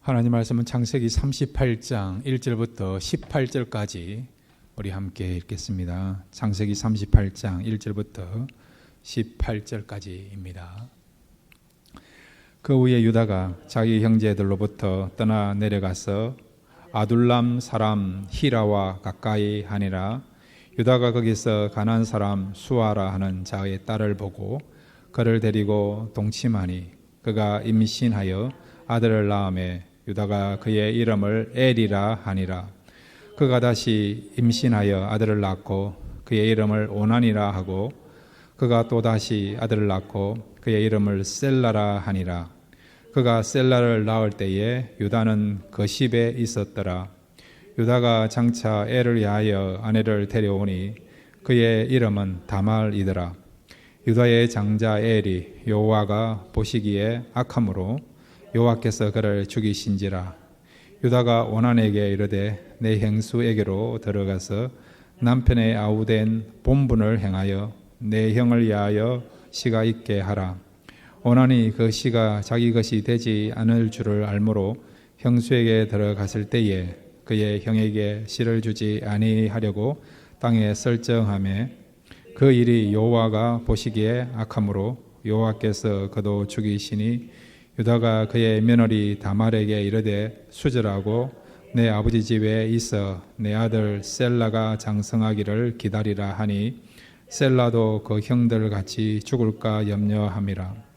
하나님 말씀은 창세기 38장 1절부터 18절까지 우리 함께 읽겠습니다. 창세기 38장 1절부터 18절까지입니다. 그 후에 유다가 자기 형제들로부터 떠나 내려가서 아둘람 사람 히라와 가까이 하니라. 유다가 거기서 가나안 사람 수아라 하는 자의 딸을 보고 그를 데리고 동침하니 그가 임신하여 아들을 낳음에 유다가 그의 이름을 엘이라 하니라. 그가 다시 임신하여 아들을 낳고 그의 이름을 오난이라 하고 그가 또다시 아들을 낳고 그의 이름을 셀라라 하니라. 그가 셀라를 낳을 때에 유다는 거십에 있었더라. 유다가 장차 엘을 위하여 아내를 데려오니 그의 이름은 다말이더라. 유다의 장자 엘이 여호와가 보시기에 악함으로 여호와께서 그를 죽이신지라. 유다가 오난에게 이르되 내 형수에게로 들어가서 남편의 아우된 본분을 행하여 내 형을 위하여 씨가 있게 하라. 오난이 그 씨가 자기 것이 되지 않을 줄을 알므로 형수에게 들어갔을 때에 그의 형에게 씨를 주지 아니하려고 땅에 설정하며 그 일이 여호와가 보시기에 악함으로 여호와께서 그도 죽이시니 유다가 그의 며느리 다말에게 이르되 수절하고 내 아버지 집에 있어 내 아들 셀라가 장성하기를 기다리라 하니 셀라도 그 형들 같이 죽을까 염려함이라.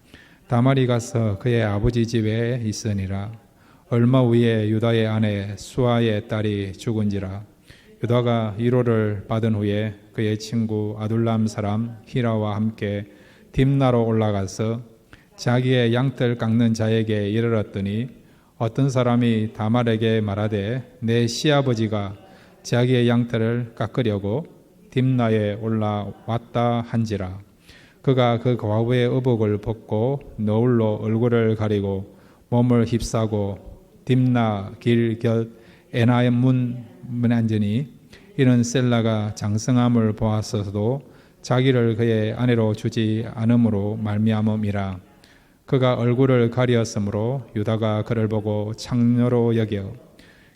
다말이 가서 그의 아버지 집에 있으니라. 얼마 후에 유다의 아내 수아의 딸이 죽은지라. 유다가 위로를 받은 후에 그의 친구 아둘람 사람 히라와 함께 딥나로 올라가서 자기의 양털 깎는 자에게 이르렀더니 어떤 사람이 다말에게 말하되 내 시아버지가 자기의 양털을 깎으려고 딥나에 올라왔다 한지라. 그가 그 과부의 의복을 벗고 너울로 얼굴을 가리고 몸을 휩싸고 딥나 길 곁 에나의 문에 앉으니 이는 셀라가 장성함을 보았어도 자기를 그의 아내로 주지 않음으로 말미암음이라. 그가 얼굴을 가리었으므로 유다가 그를 보고 창녀로 여겨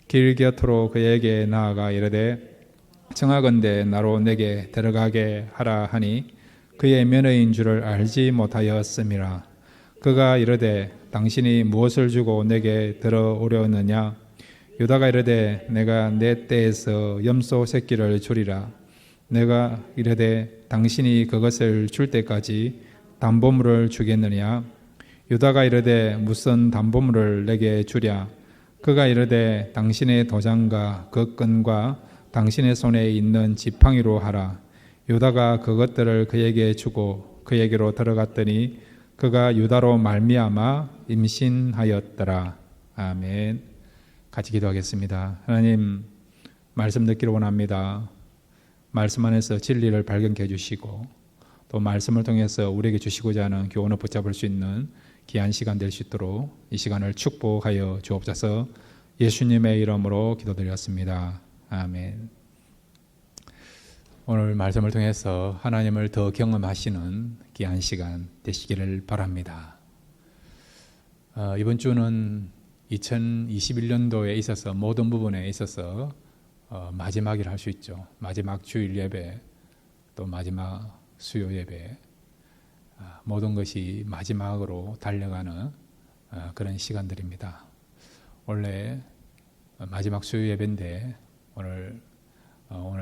길 곁으로 그에게 나아가 이르되 청하건대 나로 내게 들어가게 하라 하니 그의 며느리인 줄을 알지 못하였음이라. 그가 이르되 당신이 무엇을 주고 내게 들어오려느냐. 유다가 이르되 내가 내 떼에서 염소 새끼를 주리라. 내가 이르되 당신이 그것을 줄 때까지 담보물을 주겠느냐. 유다가 이르되 무슨 담보물을 내게 주랴. 그가 이르되 당신의 도장과 그 끈과 당신의 손에 있는 지팡이로 하라. 유다가 그것들을 그에게 주고 그에게로 들어갔더니 그가 유다로 말미암아 임신하였더라. 아멘. 같이 기도하겠습니다. 하나님, 말씀 듣기를 원합니다. 말씀 안에서 진리를 발견케 해주시고 또 말씀을 통해서 우리에게 주시고자 하는 교훈을 붙잡을 수 있는 귀한 시간 될 수 있도록 이 시간을 축복하여 주옵소서. 예수님의 이름으로 기도드렸습니다. 아멘. 오늘 말씀을 통해서 하나님을 더 경험하시는 귀한 시간 되시기를 바랍니다. 이번 주는 2021년도에 있어서 모든 부분에 있어서 마지막이라 할 수 있죠. 마지막 주일 예배, 또 마지막 수요 예배, 모든 것이 마지막으로 달려가는 그런 시간들입니다. 원래 마지막 수요 예배인데 오늘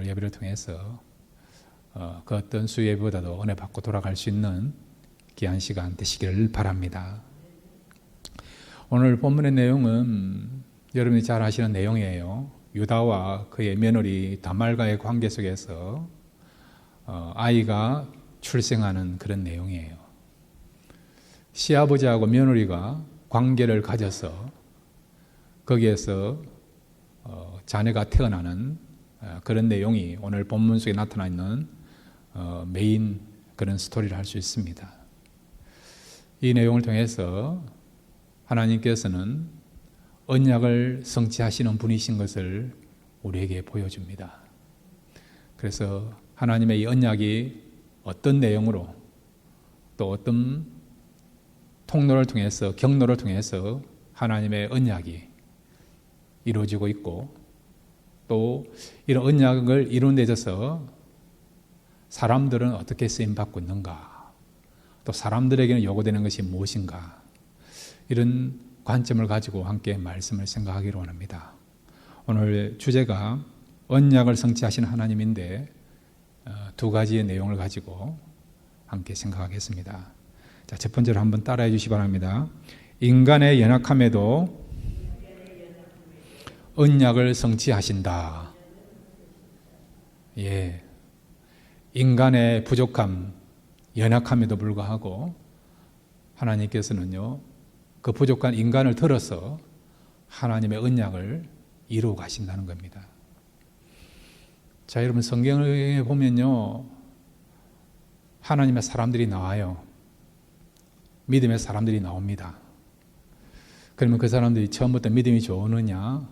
예배를 통해서 그 어떤 수요 예배보다도 은혜 받고 돌아갈 수 있는 귀한 시간 되시기를 바랍니다. 오늘 본문의 내용은 여러분이 잘 아시는 내용이에요. 유다와 그의 며느리 다말과의 관계 속에서 아이가 출생하는 그런 내용이에요. 시아버지하고 며느리가 관계를 가져서 거기에서 자녀가 태어나는 그런 내용이 오늘 본문 속에 나타나 있는 메인 그런 스토리를 할 수 있습니다. 이 내용을 통해서 하나님께서는 언약을 성취하시는 분이신 것을 우리에게 보여줍니다. 그래서 하나님의 이 언약이 어떤 내용으로 또 어떤 통로를 통해서 경로를 통해서 하나님의 언약이 이루어지고 있고, 또 이런 언약을 이루는 데 있어서 사람들은 어떻게 쓰임받고 있는가, 또 사람들에게는 요구되는 것이 무엇인가, 이런 관점을 가지고 함께 말씀을 생각하기로 합니다. 오늘 주제가 언약을 성취하신 하나님인데 두 가지의 내용을 가지고 함께 생각하겠습니다. 자, 첫 번째로 한번 따라해 주시기 바랍니다. 인간의 연약함에도 언약을 성취하신다. 예, 인간의 부족함, 연약함에도 불구하고 하나님께서는요, 그 부족한 인간을 들어서 하나님의 언약을 이루어 가신다는 겁니다. 자, 여러분, 성경에 보면요, 하나님의 사람들이 나와요. 믿음의 사람들이 나옵니다. 그러면 그 사람들이 처음부터 믿음이 좋으느냐?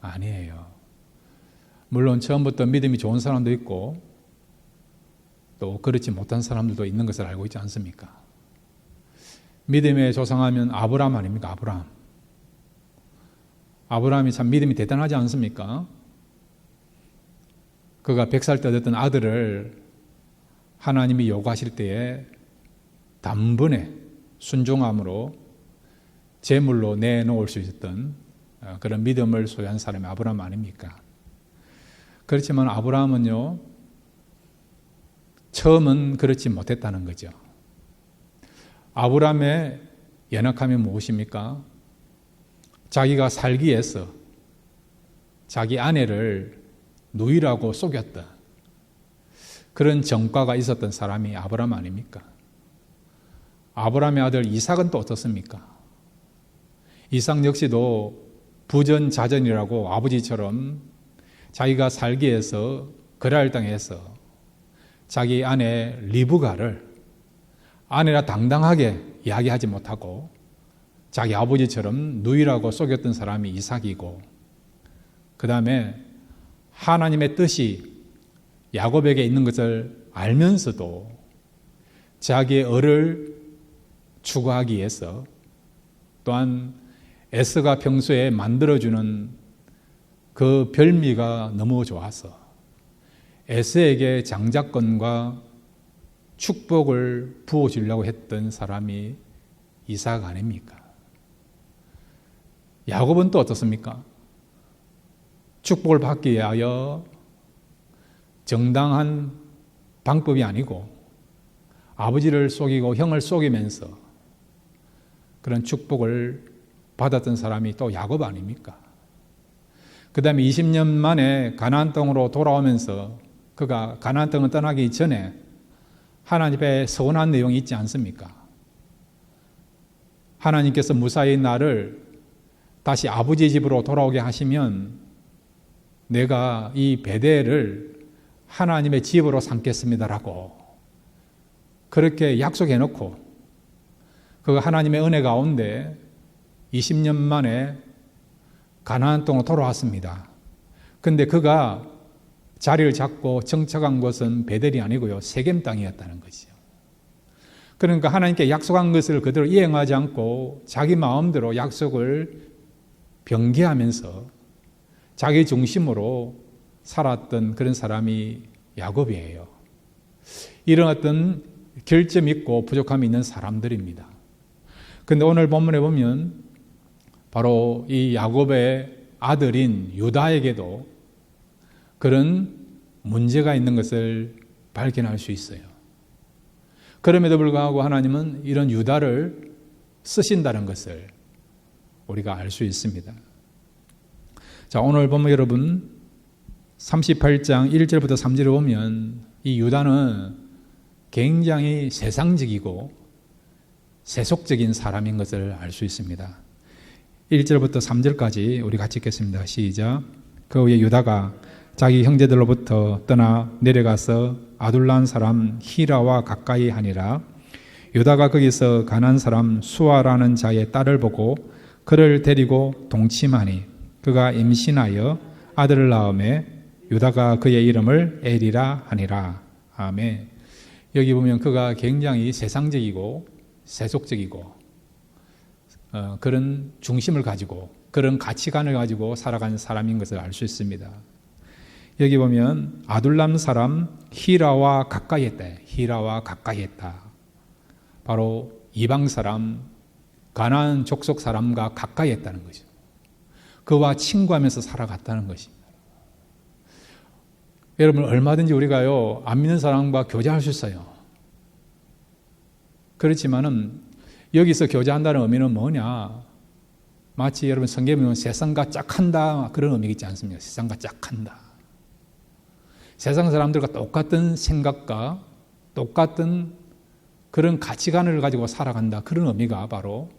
아니에요. 물론 처음부터 믿음이 좋은 사람도 있고 또 그렇지 못한 사람들도 있는 것을 알고 있지 않습니까? 믿음의 조상하면 아브라함 아닙니까? 아브라함. 아브라함이 참 믿음이 대단하지 않습니까? 그가 100살 때 얻었던 아들을 하나님이 요구하실 때에 단번에 순종함으로 제물로 내놓을 수 있었던 그런 믿음을 소유한 사람이 아브라함 아닙니까? 그렇지만 아브라함은요, 처음은 그렇지 못했다는 거죠. 아브라함의 연약함이 무엇입니까? 자기가 살기 위해서 자기 아내를 누이라고 속였던 그런 전과가 있었던 사람이 아브라함 아닙니까? 아브라함의 아들 이삭은 또 어떻습니까? 이삭 역시도 부전자전이라고 아버지처럼 자기가 살기 위해서 거랄 땅에서 자기 아내 리브가를 아내라 당당하게 이야기하지 못하고 자기 아버지처럼 누이라고 속였던 사람이 이삭이고, 그 다음에 하나님의 뜻이 야곱에게 있는 것을 알면서도 자기의 을을 추구하기 위해서, 또한 에서가 평소에 만들어주는 그 별미가 너무 좋아서 에서에게 장자권과 축복을 부어주려고 했던 사람이 이삭 아닙니까? 야곱은 또 어떻습니까? 축복을 받기 위하여 정당한 방법이 아니고 아버지를 속이고 형을 속이면서 그런 축복을 받았던 사람이 또 야곱 아닙니까? 그 다음에 20년 만에 가나안 땅으로 돌아오면서 그가 가나안 땅을 떠나기 전에 하나님 앞에 서원한 내용이 있지 않습니까? 하나님께서 무사히 나를 다시 아버지 집으로 돌아오게 하시면 내가 이 베델을 하나님의 집으로 삼겠습니다라고 그렇게 약속해 놓고 그 하나님의 은혜 가운데 20년 만에 가나안 땅으로 돌아왔습니다. 그런데 그가 자리를 잡고 정착한 곳은 베델이 아니고요, 세겜 땅이었다는 것이죠. 그러니까 하나님께 약속한 것을 그대로 이행하지 않고 자기 마음대로 약속을 변개하면서 자기 중심으로 살았던 그런 사람이 야곱이에요. 이런 어떤 결점 있고 부족함이 있는 사람들입니다. 그런데 오늘 본문에 보면 바로 이 야곱의 아들인 유다에게도 그런 문제가 있는 것을 발견할 수 있어요. 그럼에도 불구하고 하나님은 이런 유다를 쓰신다는 것을 우리가 알 수 있습니다. 자, 오늘 보면 여러분 38장 1절부터 3절을 보면 이 유다는 굉장히 세상적이고 세속적인 사람인 것을 알 수 있습니다. 1절부터 3절까지 우리 같이 읽겠습니다. 시작. 그 후에 유다가 자기 형제들로부터 떠나 내려가서 아둘람 사람 히라와 가까이 하니라. 유다가 거기서 가나안 사람 수아라는 자의 딸을 보고 그를 데리고 동침하니 그가 임신하여 아들을 낳음에 유다가 그의 이름을 엘이라 하니라. 아멘. 여기 보면 그가 굉장히 세상적이고 세속적이고 그런 중심을 가지고 그런 가치관을 가지고 살아가는 사람인 것을 알 수 있습니다. 여기 보면 아둘람 사람 히라와 가까이 했다. 히라와 가까이 했다. 바로 이방 사람, 가나안 족속 사람과 가까이 했다는 거죠. 그와 친구하면서 살아갔다는 것입니다. 여러분, 얼마든지 우리가요, 안 믿는 사람과 교제할 수 있어요. 그렇지만은 여기서 교제한다는 의미는 뭐냐? 마치 여러분 성경에 보면 세상과 짝한다 그런 의미가 있지 않습니까? 세상과 짝한다. 세상 사람들과 똑같은 생각과 똑같은 그런 가치관을 가지고 살아간다. 그런 의미가 바로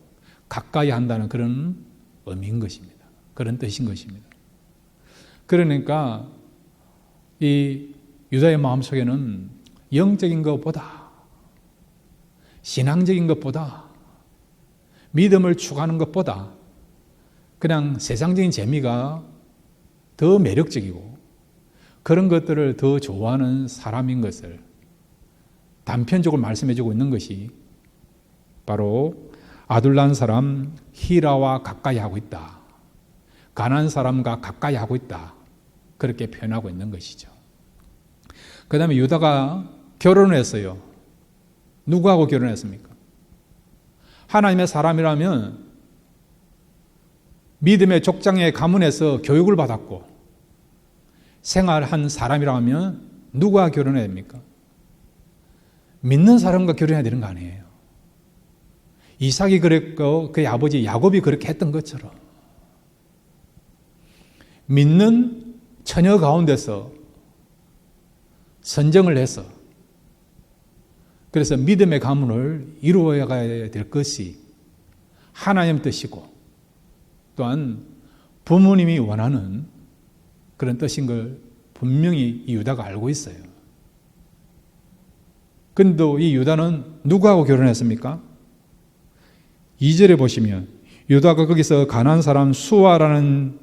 가까이 한다는 그런 의미인 것입니다. 그런 뜻인 것입니다. 그러니까 이 유다의 마음속에는 영적인 것보다, 신앙적인 것보다, 믿음을 추구하는 것보다 그냥 세상적인 재미가 더 매력적이고 그런 것들을 더 좋아하는 사람인 것을 단편적으로 말씀해주고 있는 것이 바로 아둘람 사람 히라와 가까이 하고 있다. 가나안 사람과 가까이 하고 있다. 그렇게 표현하고 있는 것이죠. 그 다음에 유다가 결혼을 했어요. 누구하고 결혼했습니까? 하나님의 사람이라면 믿음의 족장의 가문에서 교육을 받았고 생활한 사람이라면 누구와 결혼해야 됩니까? 믿는 사람과 결혼해야 되는 거 아니에요. 이삭이 그랬고 그의 아버지 야곱이 그렇게 했던 것처럼 믿는 처녀 가운데서 선정을 해서 그래서 믿음의 가문을 이루어야 될 것이 하나님 뜻이고 또한 부모님이 원하는 그런 뜻인 걸 분명히 이 유다가 알고 있어요. 그런데 이 유다는 누구하고 결혼했습니까? 2절에 보시면 유다가 거기서 가나안 사람 수아라는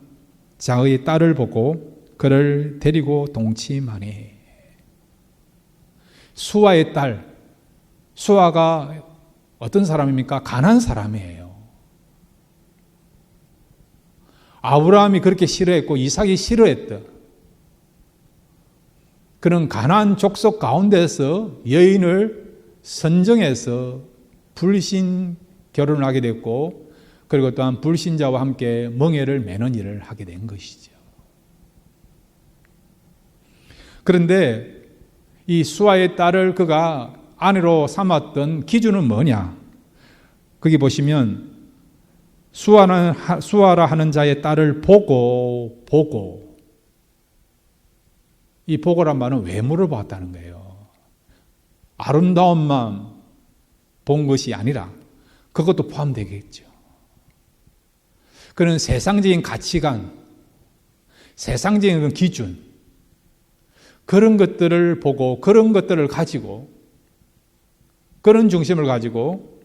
자의 딸을 보고 그를 데리고 동침하니. 수아의 딸, 수아가 어떤 사람입니까? 가나안 사람이에요. 아브라함이 그렇게 싫어했고 이삭이 싫어했다. 그는 가나안 족속 가운데서 여인을 선정해서 불신 결혼을 하게 됐고 그리고 또한 불신자와 함께 멍에를 매는 일을 하게 된 것이죠. 그런데 이 수아의 딸을 그가 아내로 삼았던 기준은 뭐냐? 거기 보시면 수아라 하는 자의 딸을 보고 이 보고란 말은 외모를 보았다는 거예요. 아름다움만 본 것이 아니라 그것도 포함되겠죠. 그는 세상적인 가치관, 세상적인 기준 그런 것들을 보고 그런 것들을 가지고 그런 중심을 가지고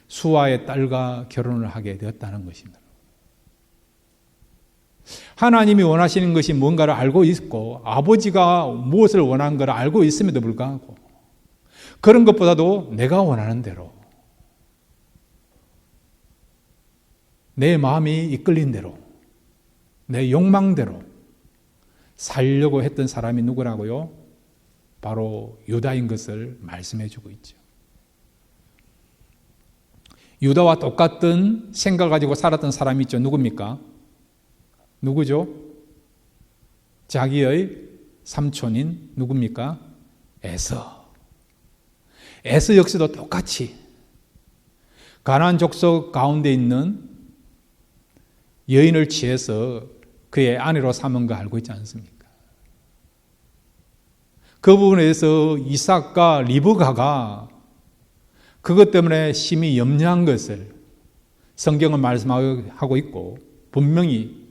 수아의 딸과 결혼을 하게 되었다는 것입니다. 하나님이 원하시는 것이 뭔가를 알고 있고 아버지가 무엇을 원하는 걸 알고 있음에도 불구하고 그런 것보다도 내가 원하는 대로 내 마음이 이끌린 대로 내 욕망대로 살려고 했던 사람이 누구라고요? 바로 유다인 것을 말씀해 주고 있죠. 유다와 똑같은 생각을 가지고 살았던 사람이 있죠. 누굽니까? 누구죠? 자기의 삼촌인 누굽니까? 에서. 에서 역시도 똑같이 가나안 족속 가운데 있는 여인을 취해서 그의 아내로 삼은 거 알고 있지 않습니까? 그 부분에 대해서 이삭과 리브가가 그것 때문에 심히 염려한 것을 성경은 말씀하고 있고 분명히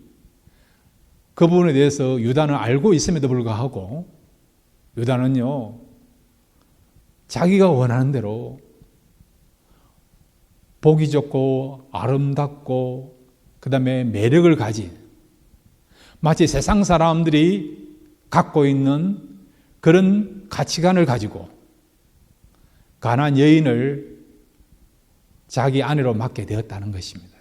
그 부분에 대해서 유다는 알고 있음에도 불구하고 유다는요 자기가 원하는 대로 보기 좋고 아름답고 그 다음에 매력을 가진 마치 세상 사람들이 갖고 있는 그런 가치관을 가지고 가나안 여인을 자기 아내로 맡게 되었다는 것입니다.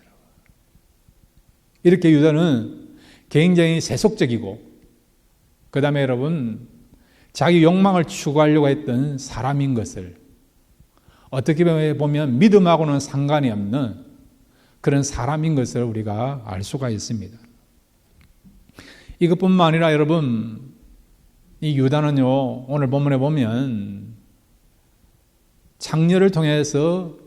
이렇게 유다는 굉장히 세속적이고, 그 다음에 여러분, 자기 욕망을 추구하려고 했던 사람인 것을 어떻게 보면 믿음하고는 상관이 없는 그런 사람인 것을 우리가 알 수가 있습니다. 이것뿐만 아니라 여러분, 이 유다는요, 오늘 본문에 보면 창녀를 통해서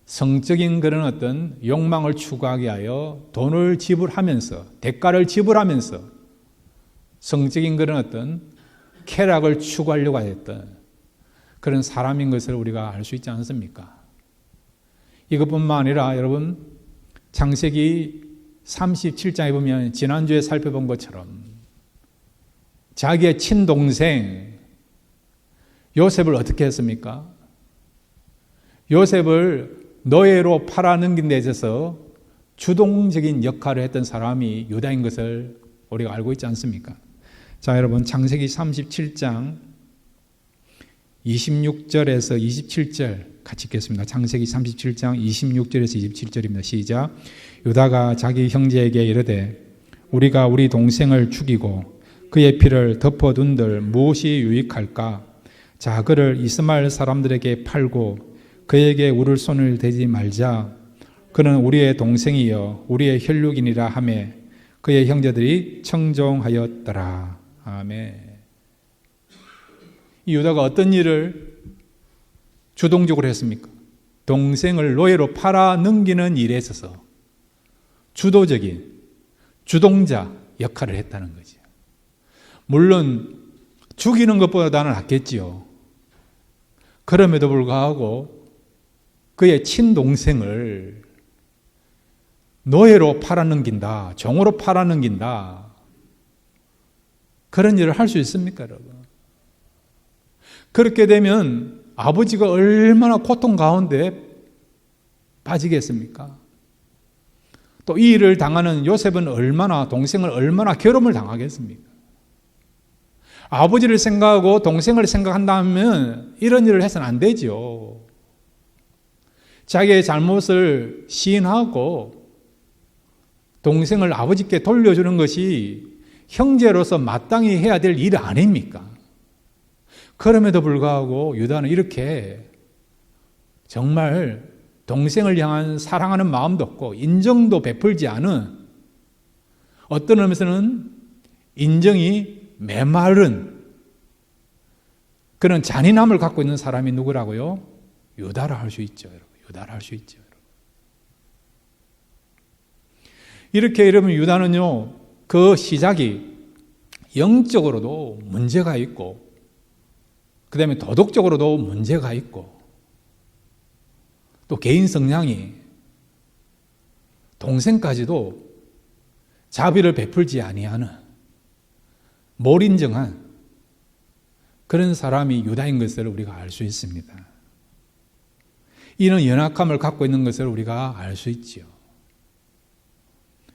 성적인 그런 어떤 욕망을 추구하게 하여 돈을 지불하면서, 대가를 지불하면서 성적인 그런 어떤 쾌락을 추구하려고 했던 그런 사람인 것을 우리가 알 수 있지 않습니까? 이것뿐만 아니라 여러분, 창세기 37장에 보면 지난주에 살펴본 것처럼 자기의 친동생 요셉을 어떻게 했습니까? 요셉을 노예로 팔아넘긴 데 있어서 주동적인 역할을 했던 사람이 유다인 것을 우리가 알고 있지 않습니까? 자, 여러분, 창세기 37장 26절에서 27절 같이 읽겠습니다. 창세기 37장 26절에서 27절입니다. 시작. 유다가 자기 형제에게 이르되 우리가 우리 동생을 죽이고 그의 피를 덮어둔들 무엇이 유익할까? 자, 그를 이스마엘 사람들에게 팔고 그에게 우릴 손을 대지 말자. 그는 우리의 동생이여 우리의 혈육이니라 하매 그의 형제들이 청종하였더라. 아멘. 이 유다가 어떤 일을 주동적으로 했습니까? 동생을 노예로 팔아 넘기는 일에 있어서 주도적인 주동자 역할을 했다는 거죠. 물론 죽이는 것보다는 낫겠지요. 그럼에도 불구하고 그의 친동생을 노예로 팔아넘긴다, 종으로 팔아넘긴다, 그런 일을 할 수 있습니까, 여러분? 그렇게 되면 아버지가 얼마나 고통 가운데 빠지겠습니까? 또 이 일을 당하는 요셉은 동생을 얼마나 괴로움을 당하겠습니까? 아버지를 생각하고 동생을 생각한다면 이런 일을 해서는 안 되죠. 자기의 잘못을 시인하고 동생을 아버지께 돌려주는 것이 형제로서 마땅히 해야 될 일 아닙니까? 그럼에도 불구하고 유다는 이렇게 정말 동생을 향한 사랑하는 마음도 없고 인정도 베풀지 않은, 어떤 의미에서는 인정이 메마른 그런 잔인함을 갖고 있는 사람이 누구라고요? 유다라 할 수 있죠, 여러분. 유다라 할 수 있죠, 여러분. 이렇게 여러분, 유다는요, 그 시작이 영적으로도 문제가 있고, 그 다음에 도덕적으로도 문제가 있고, 또 개인 성향이 동생까지도 자비를 베풀지 아니하는 몰인정한 그런 사람이 유다인 것을 우리가 알 수 있습니다. 이런 연약함을 갖고 있는 것을 우리가 알 수 있지요.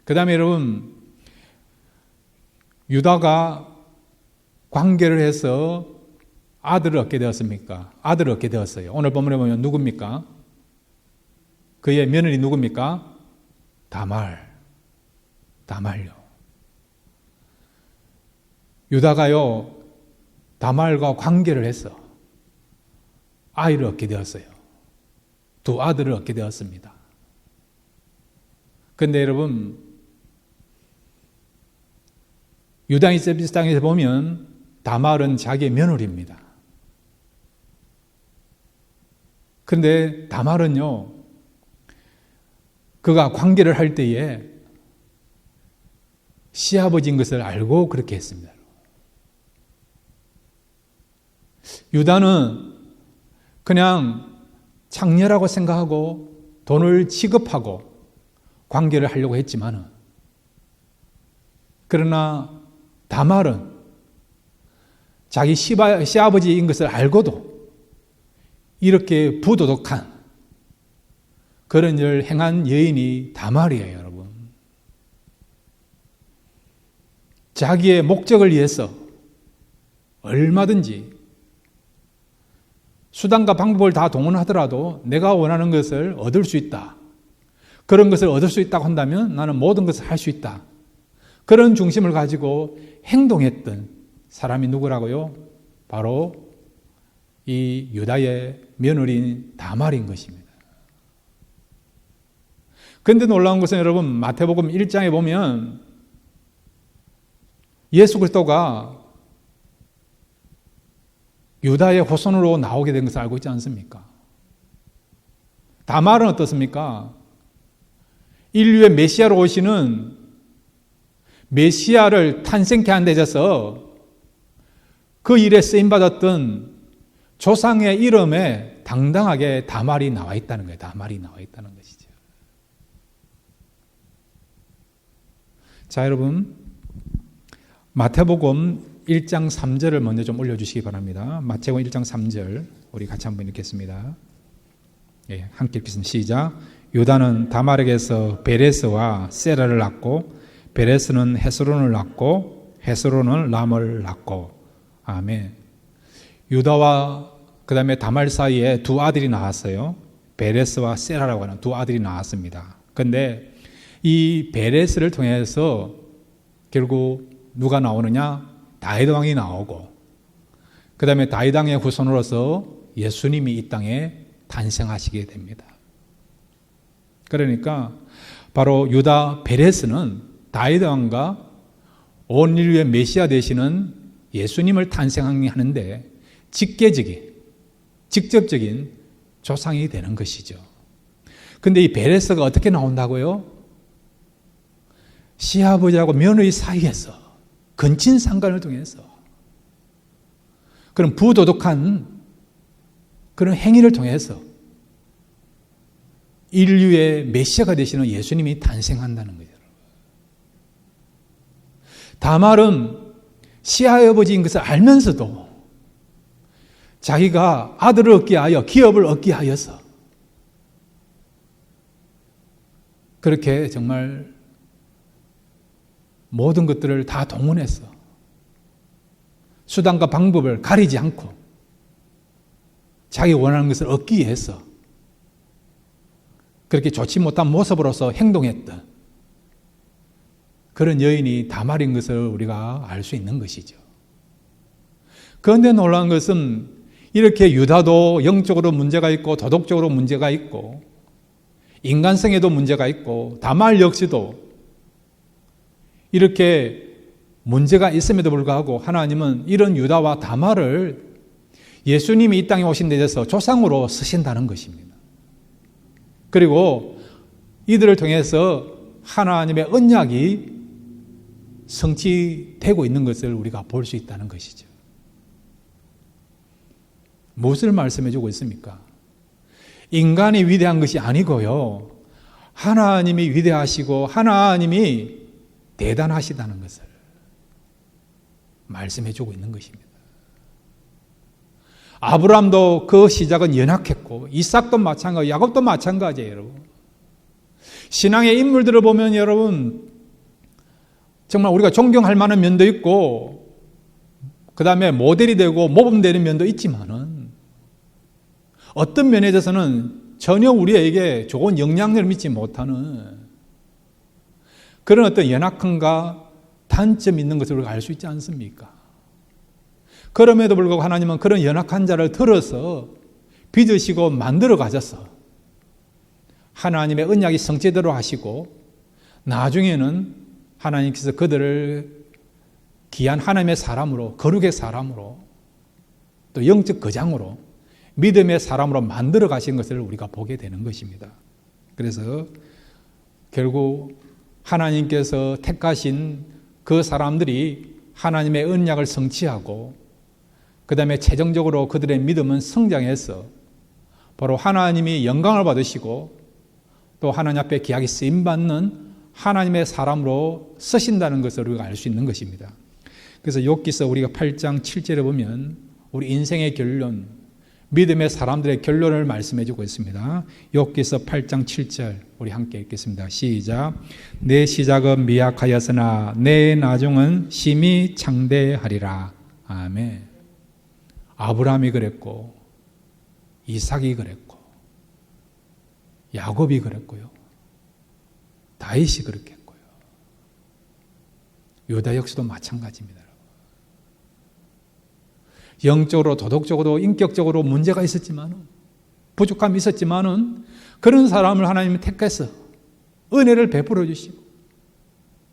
그 다음에 여러분, 유다가 관계를 해서 아들을 얻게 되었습니까? 아들을 얻게 되었어요. 오늘 본문에 보면 누굽니까? 그의 며느리 누굽니까? 다말요. 유다가요, 다말과 관계를 해서 아이를 얻게 되었어요. 두 아들을 얻게 되었습니다. 그런데 여러분, 유다 이세비스당에서 보면 다말은 자기의 며느리입니다. 그런데 다말은요, 그가 관계를 할 때에 시아버지인 것을 알고 그렇게 했습니다. 유다는 그냥 창녀라고 생각하고 돈을 지급하고 관계를 하려고 했지만, 그러나 다말은 자기 시아버지인 것을 알고도 이렇게 부도덕한 그런 일을 행한 여인이 다말이에요, 여러분. 자기의 목적을 위해서 얼마든지 수단과 방법을 다 동원하더라도 내가 원하는 것을 얻을 수 있다, 그런 것을 얻을 수 있다고 한다면 나는 모든 것을 할 수 있다. 그런 중심을 가지고 행동했던 사람이 누구라고요? 바로 이 유다의 며느리인 다말인 것입니다. 그런데 놀라운 것은 여러분, 마태복음 1장에 보면 예수 그리스도가 유다의 후손으로 나오게 된 것을 알고 있지 않습니까? 다말은 어떻습니까? 인류의 메시아로 오시는 메시아를 탄생케 한 데 있어서 그 일에 쓰임받았던 조상의 이름에 당당하게 다말이 나와 있다는 거예요. 다말이 나와 있다는 것이죠. 자, 여러분, 마태복음 1장 3절을 먼저 좀 올려주시기 바랍니다. 마태복음 1장 3절 우리 같이 한번 읽겠습니다. 예, 함께 읽겠습니다. 시작. 유다는 다말에게서 베레스와 세라를 낳고 베레스는 헤스론을 낳고 헤스론은 람을 낳고. 아멘. 유다와 그 다음에 다말 사이에 두 아들이 나왔어요. 베레스와 세라라고 하는 두 아들이 나왔습니다. 그런데 이 베레스를 통해서 결국 누가 나오느냐? 다윗 왕이 나오고, 그 다음에 다윗 왕의 후손으로서 예수님이 이 땅에 탄생하시게 됩니다. 그러니까 바로 유다 베레스는 다윗 왕과 온 인류의 메시아 되시는 예수님을 탄생하는데 직접적인 조상이 되는 것이죠. 그런데 이 베레스가 어떻게 나온다고요? 시아버지하고 며느리 사이에서 근친 상간을 통해서 그런 부도덕한 그런 행위를 통해서 인류의 메시아가 되시는 예수님이 탄생한다는 거죠. 다말은 시아버지인 것을 알면서도 자기가 아들을 얻게 하여 기업을 얻게 하여서 그렇게 정말 모든 것들을 다 동원해서 수단과 방법을 가리지 않고 자기 원하는 것을 얻기 위해서 그렇게 좋지 못한 모습으로서 행동했던 그런 여인이 다말인 것을 우리가 알 수 있는 것이죠. 그런데 놀라운 것은 이렇게 유다도 영적으로 문제가 있고 도덕적으로 문제가 있고 인간성에도 문제가 있고 다말 역시도 이렇게 문제가 있음에도 불구하고 하나님은 이런 유다와 다말을 예수님이 이 땅에 오신 데 대해서 조상으로 쓰신다는 것입니다. 그리고 이들을 통해서 하나님의 언약이 성취되고 있는 것을 우리가 볼 수 있다는 것이죠. 무엇을 말씀해 주고 있습니까? 인간이 위대한 것이 아니고요. 하나님이 위대하시고 하나님이 대단하시다는 것을 말씀해 주고 있는 것입니다. 아브라함도 그 시작은 연약했고 이삭도 마찬가지, 야곱도 마찬가지예요. 여러분. 신앙의 인물들을 보면 여러분 정말 우리가 존경할 만한 면도 있고 그 다음에 모델이 되고 모범되는 면도 있지만은 어떤 면에 대해서는 전혀 우리에게 좋은 영향력을 미치지 못하는 그런 어떤 연약함과 단점이 있는 것을 우리가 알 수 있지 않습니까? 그럼에도 불구하고 하나님은 그런 연약한 자를 들어서 빚으시고 만들어 가셔서 하나님의 언약이 성취대로 하시고 나중에는 하나님께서 그들을 귀한 하나님의 사람으로, 거룩의 사람으로, 또 영적 거장으로, 믿음의 사람으로 만들어 가신 것을 우리가 보게 되는 것입니다. 그래서 결국 하나님께서 택하신 그 사람들이 하나님의 언약을 성취하고 그 다음에 최종적으로 그들의 믿음은 성장해서 바로 하나님이 영광을 받으시고 또 하나님 앞에 귀하게 쓰임받는 하나님의 사람으로 쓰신다는 것을 우리가 알 수 있는 것입니다. 그래서 욥기서 우리가 8장 7절에 보면 우리 인생의 결론, 믿음의 사람들의 결론을 말씀해 주고 있습니다. 욥기서 8장 7절 우리 함께 읽겠습니다. 시작. 내 시작은 미약하였으나 내 나중은 심히 창대하리라. 아멘. 아브라함이 그랬고 이삭이 그랬고 야곱이 그랬고요. 다윗이 그렇게 했고요. 유다 역시도 마찬가지입니다. 영적으로, 도덕적으로, 인격적으로 문제가 있었지만은, 부족함이 있었지만은, 그런 사람을 하나님이 택해서 은혜를 베풀어 주시고,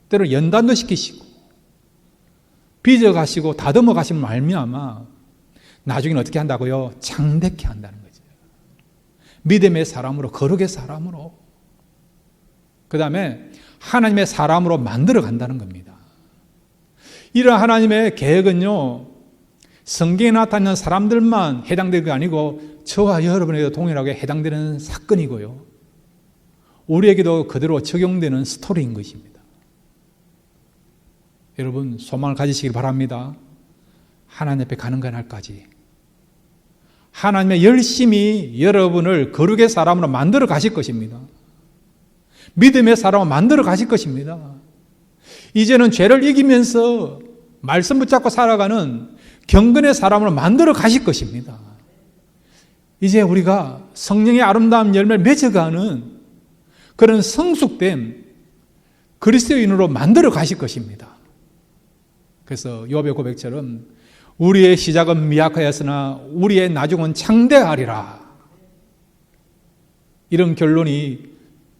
때로 연단도 시키시고, 빚어가시고, 다듬어 가시면 말미암아 나중에는 어떻게 한다고요? 창대케 한다는 거죠. 믿음의 사람으로, 거룩의 사람으로, 그 다음에 하나님의 사람으로 만들어 간다는 겁니다. 이런 하나님의 계획은요, 성경에 나타나는 사람들만 해당되는 게 아니고 저와 여러분에게도 동일하게 해당되는 사건이고요, 우리에게도 그대로 적용되는 스토리인 것입니다. 여러분, 소망을 가지시길 바랍니다. 하나님 앞에 가는 그날까지 하나님의 열심히 여러분을 거룩의 사람으로 만들어 가실 것입니다. 믿음의 사람으로 만들어 가실 것입니다. 이제는 죄를 이기면서 말씀 붙잡고 살아가는 경건의 사람으로 만들어 가실 것입니다. 이제 우리가 성령의 아름다운 열매를 맺어가는 그런 성숙된 그리스도인으로 만들어 가실 것입니다. 그래서 요압의 고백처럼 우리의 시작은 미약하였으나 우리의 나중은 창대하리라, 이런 결론이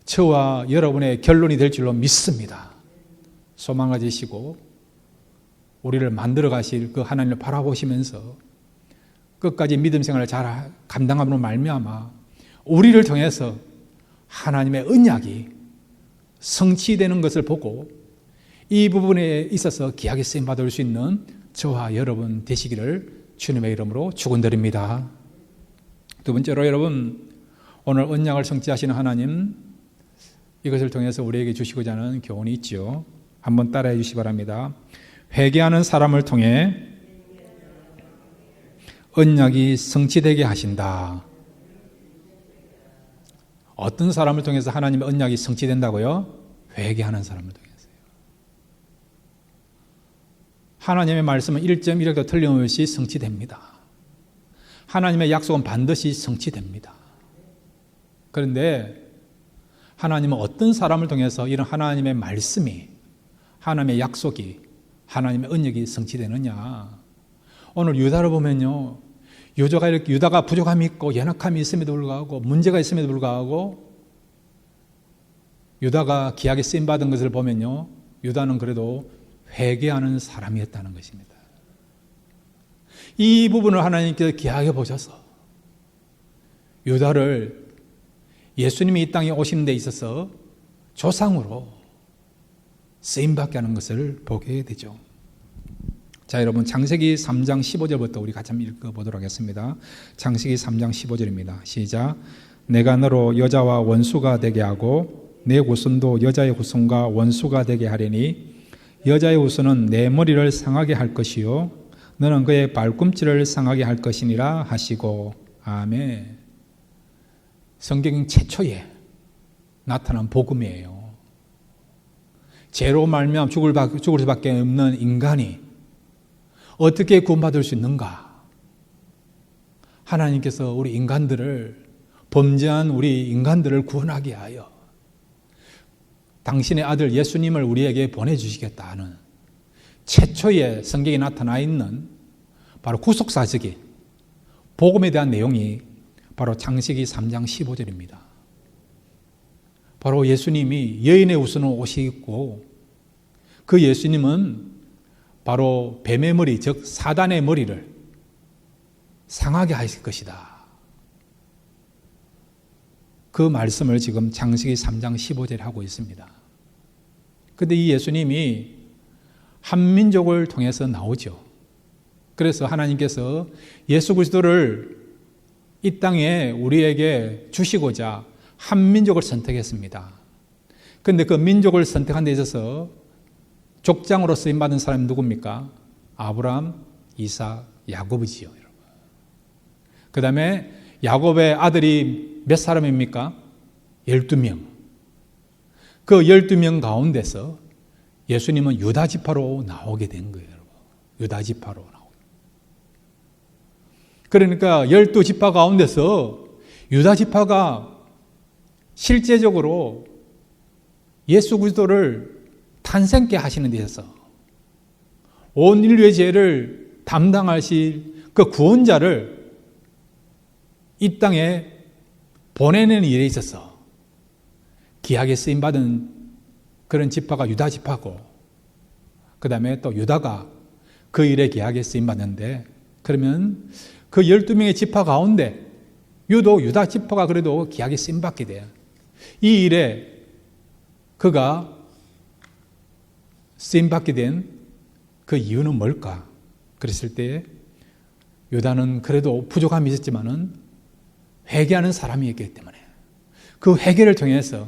저와 여러분의 결론이 될 줄로 믿습니다. 소망 가지시고 우리를 만들어 가실 그 하나님을 바라보시면서 끝까지 믿음 생활을 잘 감당함으로 말미암아 우리를 통해서 하나님의 언약이 성취되는 것을 보고 이 부분에 있어서 귀하게 쓰임 받을 수 있는 저와 여러분 되시기를 주님의 이름으로 축원드립니다. 두 번째로, 여러분, 오늘 언약을 성취하시는 하나님, 이것을 통해서 우리에게 주시고자 하는 교훈이 있죠. 한번 따라해 주시기 바랍니다. 회개하는 사람을 통해 언약이 성취되게 하신다. 어떤 사람을 통해서 하나님의 언약이 성취된다고요? 회개하는 사람을 통해서요. 하나님의 말씀은 1.1획도 틀림없이 성취됩니다. 하나님의 약속은 반드시 성취됩니다. 그런데 하나님은 어떤 사람을 통해서 이런 하나님의 말씀이, 하나님의 약속이, 하나님의 언약이 성취되느냐? 오늘 유다를 보면요, 유다가 부족함이 있고 연약함이 있음에도 불구하고, 문제가 있음에도 불구하고 유다가 귀하게 쓰임받은 것을 보면요, 유다는 그래도 회개하는 사람이었다는 것입니다. 이 부분을 하나님께서 귀하게 보셔서 유다를 예수님이 이 땅에 오신 데 있어서 조상으로 쓰임받게 하는 것을 보게 되죠. 자, 여러분, 창세기 3장 15절부터 우리 같이 한번 읽어보도록 하겠습니다. 창세기 3장 15절입니다. 시작. 내가 너로 여자와 원수가 되게 하고 내 후손도 여자의 후손과 원수가 되게 하리니 여자의 후손은 내 머리를 상하게 할 것이요 너는 그의 발꿈치를 상하게 할 것이니라 하시고. 아멘. 성경 최초에 나타난 복음이에요. 죄로 말미암아 죽을 수밖에 없는 인간이 어떻게 구원받을 수 있는가? 하나님께서 우리 인간들을, 범죄한 우리 인간들을 구원하게 하여 당신의 아들 예수님을 우리에게 보내주시겠다는 최초의 성경에 나타나 있는 바로 구속사적인 복음에 대한 내용이 바로 창세기 3장 15절입니다. 바로 예수님이 여인의 후손으로 오시고 그 예수님은 바로 뱀의 머리, 즉 사단의 머리를 상하게 하실 것이다. 그 말씀을 지금 창세기 3장 15절에 하고 있습니다. 그런데 이 예수님이 한 민족을 통해서 나오죠. 그래서 하나님께서 예수 그리스도를 이 땅에 우리에게 주시고자 한 민족을 선택했습니다. 그런데 그 민족을 선택한 데 있어서 족장으로 쓰임받은 사람이 누굽니까? 아브라함, 이삭, 야곱이지요. 여러분. 그 다음에 야곱의 아들이 몇 사람입니까? 12명. 그 12명 가운데서 예수님은 유다 지파로 나오게 된 거예요. 여러분. 유다 지파로 나오게. 그러니까 12지파 가운데서 유다 지파가 실제적으로 예수 그리스도를 탄생케 하시는 데 있어서 온 인류의 죄를 담당하실 그 구원자를 이 땅에 보내는 일에 있어서 귀하게 쓰임받은 그런 지파가 유다 지파고, 그 다음에 또 유다가 그 일에 귀하게 쓰임받는데, 그러면 그 12명의 지파 가운데 유독 유다 지파가 그래도 귀하게 쓰임받게 돼요. 이 일에 그가 쓰임받게 된 그 이유는 뭘까? 그랬을 때 유다는 그래도 부족함이 있었지만은 회개하는 사람이었기 때문에 그 회개를 통해서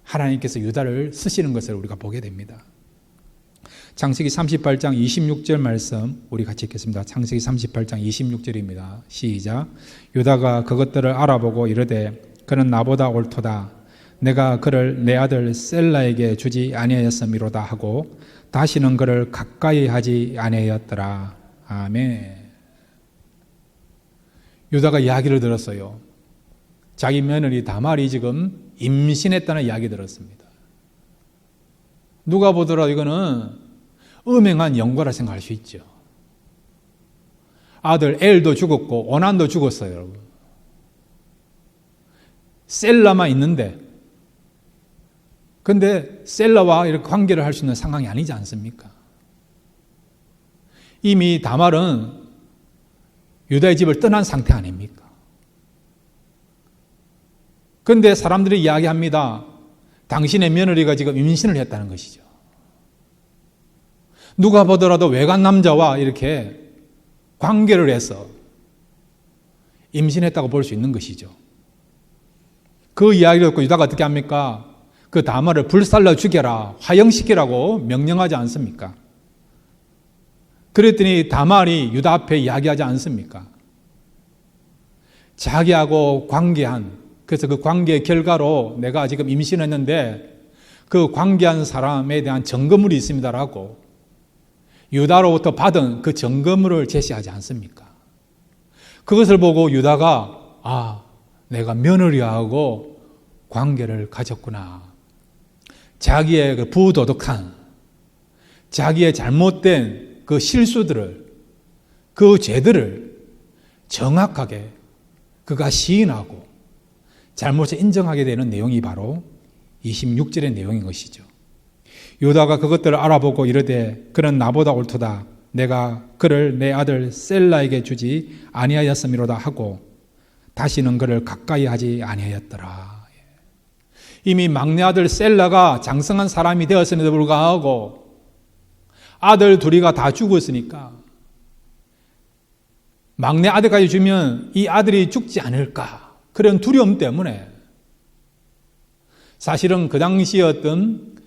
하나님께서 유다를 쓰시는 것을 우리가 보게 됩니다. 창세기 38장 26절 말씀 우리 같이 읽겠습니다. 창세기 38장 26절입니다. 시작. 유다가 그것들을 알아보고 이르되 그는 나보다 옳도다. 내가 그를 내 아들 셀라에게 주지 아니하였음이로다 하고 다시는 그를 가까이 하지 아니하였더라. 아멘. 유다가 이야기를 들었어요. 자기 며느리 다말이 지금 임신했다는 이야기 들었습니다. 누가 보더라도 이거는 음행한 영과라 생각할 수 있죠. 아들 엘도 죽었고 오난도 죽었어요, 여러분. 셀라만 있는데, 근데 셀라와 이렇게 관계를 할 수 있는 상황이 아니지 않습니까? 이미 다말은 유다의 집을 떠난 상태 아닙니까? 그런데 사람들이 이야기합니다. 당신의 며느리가 지금 임신을 했다는 것이죠. 누가 보더라도 외간 남자와 이렇게 관계를 해서 임신했다고 볼 수 있는 것이죠. 그 이야기를 듣고 유다가 어떻게 합니까? 그 다말을 불살라 죽여라, 화형시키라고 명령하지 않습니까? 그랬더니 다말이 유다 앞에 이야기하지 않습니까? 자기하고 관계한, 그래서 그 관계의 결과로 내가 지금 임신했는데 그 관계한 사람에 대한 증거물이 있습니다라고 유다로부터 받은 그 증거물을 제시하지 않습니까? 그것을 보고 유다가 내가 며느리하고 관계를 가졌구나. 자기의 그 부도덕한, 자기의 잘못된 그 실수들을, 그 죄들을 정확하게 그가 시인하고 잘못을 인정하게 되는 내용이 바로 26절의 내용인 것이죠. 유다가 그것들을 알아보고 이르되 그는 나보다 옳도다. 내가 그를 내 아들 셀라에게 주지 아니하였음이로다 하고 다시는 그를 가까이 하지 아니하였더라. 이미 막내 아들 셀라가 장성한 사람이 되었음에도 불구하고 아들 둘이가 다 죽었으니까 막내 아들까지 주면 이 아들이 죽지 않을까, 그런 두려움 때문에 사실은 그 당시에 어떤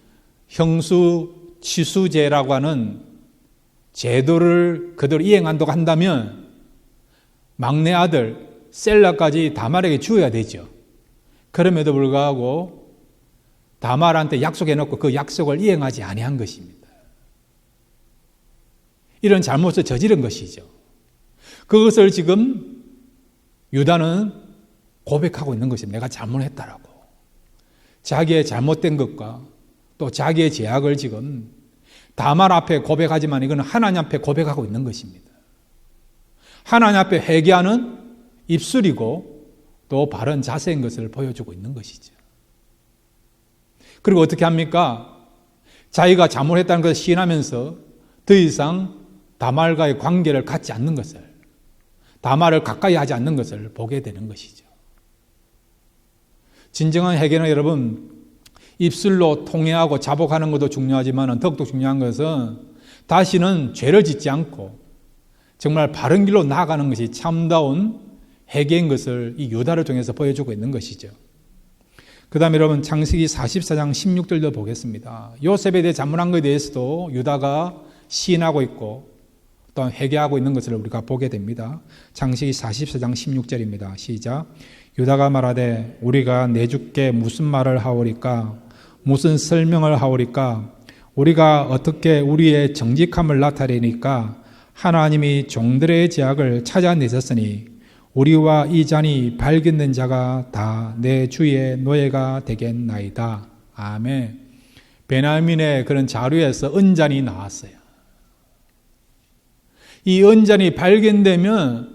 형수 치수제라고 하는 제도를 그대로 이행한다고 한다면 막내 아들 셀라까지 다말에게 주어야 되죠. 그럼에도 불구하고 다말한테 약속해놓고 그 약속을 이행하지 아니한 것입니다. 이런 잘못을 저지른 것이죠. 그것을 지금 유다는 고백하고 있는 것입니다. 내가 잘못했다라고. 자기의 잘못된 것과 또 자기의 죄악을 지금 다말 앞에 고백하지만 이건 하나님 앞에 고백하고 있는 것입니다. 하나님 앞에 회개하는 입술이고 또 바른 자세인 것을 보여주고 있는 것이죠. 그리고 어떻게 합니까? 자기가 잘못했다는 것을 시인하면서 더 이상 다말과의 관계를 갖지 않는 것을, 다말을 가까이 하지 않는 것을 보게 되는 것이죠. 진정한 회개는 여러분, 입술로 통회하고 자복하는 것도 중요하지만 더욱더 중요한 것은 다시는 죄를 짓지 않고 정말 바른 길로 나아가는 것이 참다운 회개인 것을 이 유다를 통해서 보여주고 있는 것이죠. 그 다음에 여러분 창세기 44장 16절도 보겠습니다. 요셉에 대해 자문한 것에 대해서도 유다가 시인하고 있고 또한 회개하고 있는 것을 우리가 보게 됩니다. 창세기 44장 16절입니다. 시작. 유다가 말하되 우리가 내 주께 무슨 말을 하오리까? 무슨 설명을 하오리까? 우리가 어떻게 우리의 정직함을 나타내니까? 하나님이 종들의 죄악을 찾아내셨으니 우리와 이 잔이 발견된 자가 다 내 주의 노예가 되겠나이다. 아멘. 베냐민의 그런 자루에서 은잔이 나왔어요. 이 은잔이 발견되면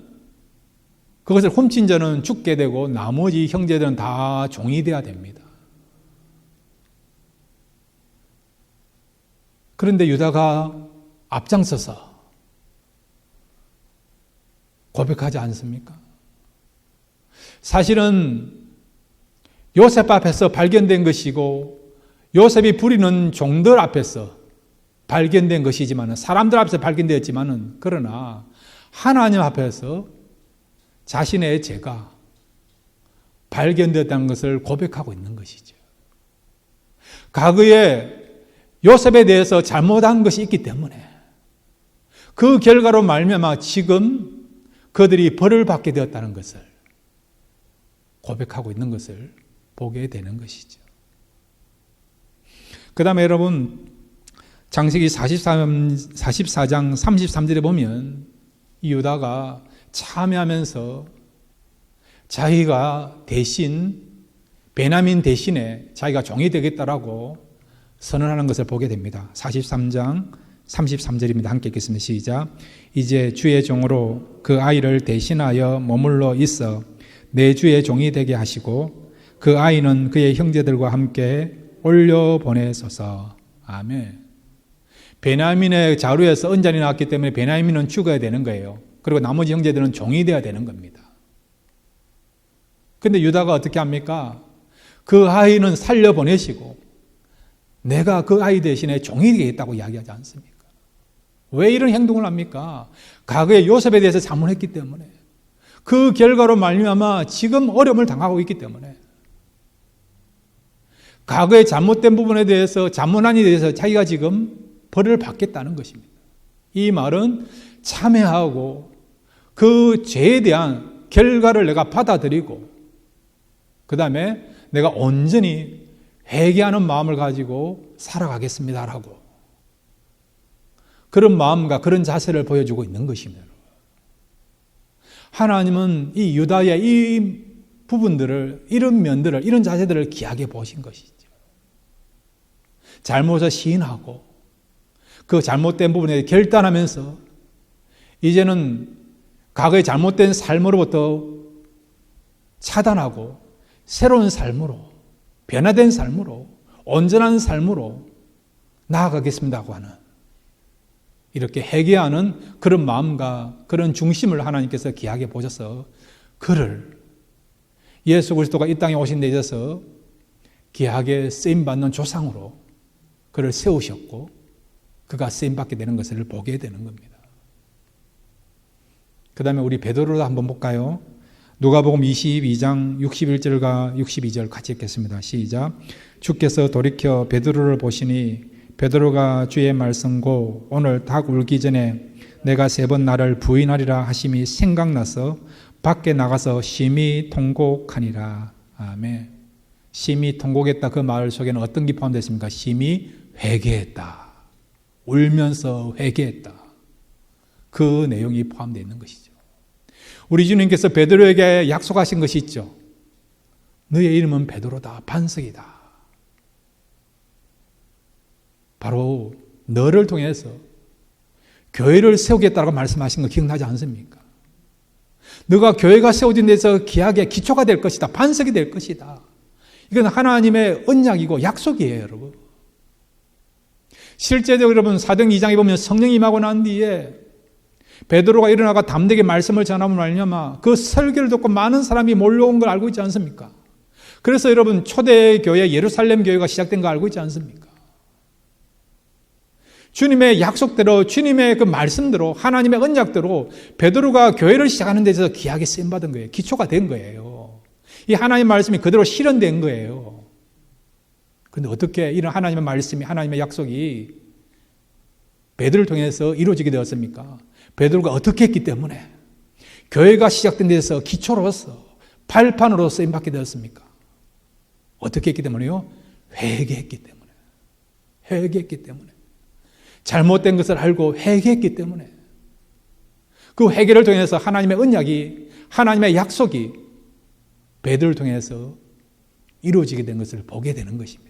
그것을 훔친 자는 죽게 되고 나머지 형제들은 다 종이 되어야 됩니다. 그런데 유다가 앞장서서 고백하지 않습니까? 사실은 요셉 앞에서 발견된 것이고 요셉이 부리는 종들 앞에서 발견된 것이지만 사람들 앞에서 발견되었지만 그러나 하나님 앞에서 자신의 죄가 발견되었다는 것을 고백하고 있는 것이죠. 과거에 요셉에 대해서 잘못한 것이 있기 때문에 그 결과로 말미암아 지금 그들이 벌을 받게 되었다는 것을 고백하고 있는 것을 보게 되는 것이죠. 그 다음에 여러분 창세기 44장 33절에 보면 이 유다가 참여하면서 자기가 대신 베냐민 대신에 자기가 종이 되겠다라고 선언하는 것을 보게 됩니다. 43장 33절입니다. 함께 읽겠습니다. 시작. 이제 주의 종으로 그 아이를 대신하여 머물러 있어 내 주의 종이 되게 하시고 그 아이는 그의 형제들과 함께 올려보내소서. 아멘. 베냐민의 자루에서 은잔이 나왔기 때문에 베냐민은 죽어야 되는 거예요. 그리고 나머지 형제들은 종이 되어야 되는 겁니다. 근데 유다가 어떻게 합니까? 그 아이는 살려보내시고 내가 그 아이 대신에 종이 되겠다고 이야기하지 않습니까? 왜 이런 행동을 합니까? 과거에 요셉에 대해서 자문했기 때문에 그 결과로 말미암아 지금 어려움을 당하고 있기 때문에 과거에 잘못된 부분에 대해서 자문안에 대해서 자기가 지금 벌을 받겠다는 것입니다. 이 말은 참회하고 그 죄에 대한 결과를 내가 받아들이고 그 다음에 내가 온전히 회개하는 마음을 가지고 살아가겠습니다라고 그런 마음과 그런 자세를 보여주고 있는 것입니다. 하나님은 이 유다의 이 부분들을 이런 면들을 이런 자세들을 귀하게 보신 것이죠. 잘못을 시인하고 그 잘못된 부분에 결단하면서 이제는 과거의 잘못된 삶으로부터 차단하고 새로운 삶으로 변화된 삶으로 온전한 삶으로 나아가겠습니다고 하는 이렇게 회개하는 그런 마음과 그런 중심을 하나님께서 귀하게 보셔서 그를 예수 그리스도가 이 땅에 오신 데 있어서 귀하게 쓰임받는 조상으로 그를 세우셨고 그가 쓰임받게 되는 것을 보게 되는 겁니다. 그 다음에 우리 베드로도 한번 볼까요? 누가복음 22장 61절과 62절 같이 읽겠습니다. 시작. 주께서 돌이켜 베드로를 보시니 베드로가 주의 말씀고 오늘 닭 울기 전에 내가 3번 나를 부인하리라 하심이 생각나서 밖에 나가서 심히 통곡하니라. 아멘. 심히 통곡했다. 그 말 속에는 어떤 게 포함되어 있습니까? 심히 회개했다. 울면서 회개했다. 그 내용이 포함되어 있는 것이죠. 우리 주님께서 베드로에게 약속하신 것이 있죠. 너의 이름은 베드로다. 반석이다. 바로 너를 통해서 교회를 세우겠다고 말씀하신 거 기억나지 않습니까? 너가 교회가 세워진 데서 기하게 기초가 될 것이다. 반석이 될 것이다. 이건 하나님의 언약이고 약속이에요, 여러분. 실제적으로 여러분 사도행 2장에 보면 성령이 임하고 난 뒤에 베드로가 일어나가 담대하게 말씀을 전하면 말냐마 그 설교를 듣고 많은 사람이 몰려온 걸 알고 있지 않습니까? 그래서 여러분 초대교회 예루살렘 교회가 시작된 거 알고 있지 않습니까? 주님의 약속대로 주님의 그 말씀대로 하나님의 언약대로 베드로가 교회를 시작하는 데 있어서 귀하게 쓰임받은 거예요. 기초가 된 거예요. 이 하나님의 말씀이 그대로 실현된 거예요. 그런데 어떻게 이런 하나님의 말씀이 하나님의 약속이 베드로를 통해서 이루어지게 되었습니까? 베드로가 어떻게 했기 때문에 교회가 시작된 데서 기초로서 발판으로 쓰임받게 되었습니까? 어떻게 했기 때문에요? 회개했기 때문에. 회개했기 때문에. 잘못된 것을 알고 회개했기 때문에. 그 회개를 통해서 하나님의 언약이 하나님의 약속이 베드로를 통해서 이루어지게 된 것을 보게 되는 것입니다.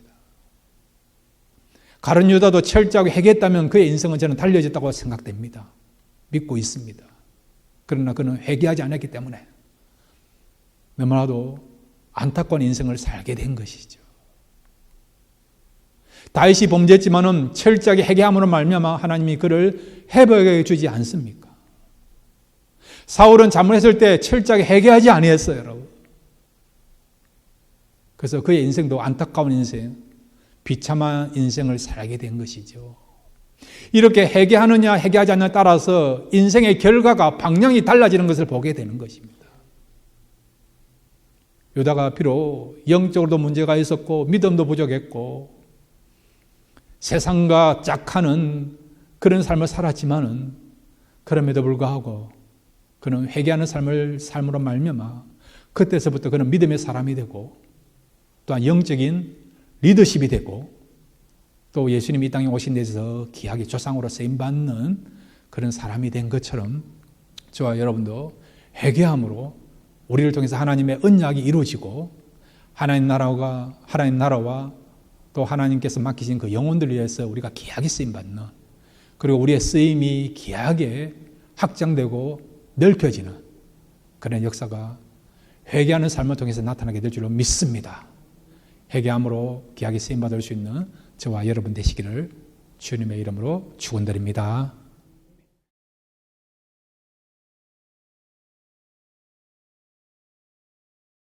가룟 유다도 철저하게 회개했다면 그의 인생은 저는 달려졌다고 생각됩니다. 믿고 있습니다. 그러나 그는 회개하지 않았기 때문에 너무나도 안타까운 인생을 살게 된 것이죠. 다윗이 범죄했지만은 철저하게 회개함으로 말미암아 하나님이 그를 회복해 주지 않습니까? 사울은 잘못했을 때 철저하게 회개하지 아니했어요, 여러분. 그래서 그의 인생도 안타까운 인생, 비참한 인생을 살게 된 것이죠. 이렇게 회개하느냐 회개하지 않느냐에 따라서 인생의 결과가 방향이 달라지는 것을 보게 되는 것입니다. 유다가 비록 영적으로도 문제가 있었고 믿음도 부족했고 세상과 짝하는 그런 삶을 살았지만은 그럼에도 불구하고 그는 회개하는 삶으로 말미암아 그때서부터 그는 믿음의 사람이 되고 또한 영적인 리더십이 되고 또 예수님이 이 땅에 오신 데서 귀하게 조상으로 쓰임받는 그런 사람이 된 것처럼 저와 여러분도 회개함으로 우리를 통해서 하나님의 언약이 이루어지고 하나님 나라와 또 하나님께서 맡기신 그 영혼들을 위해서 우리가 귀하게 쓰임받는 그리고 우리의 쓰임이 귀하게 확장되고 넓혀지는 그런 역사가 회개하는 삶을 통해서 나타나게 될 줄로 믿습니다. 회개함으로 귀하게 쓰임받을 수 있는 저와 여러분 되시기를 주님의 이름으로 축원드립니다.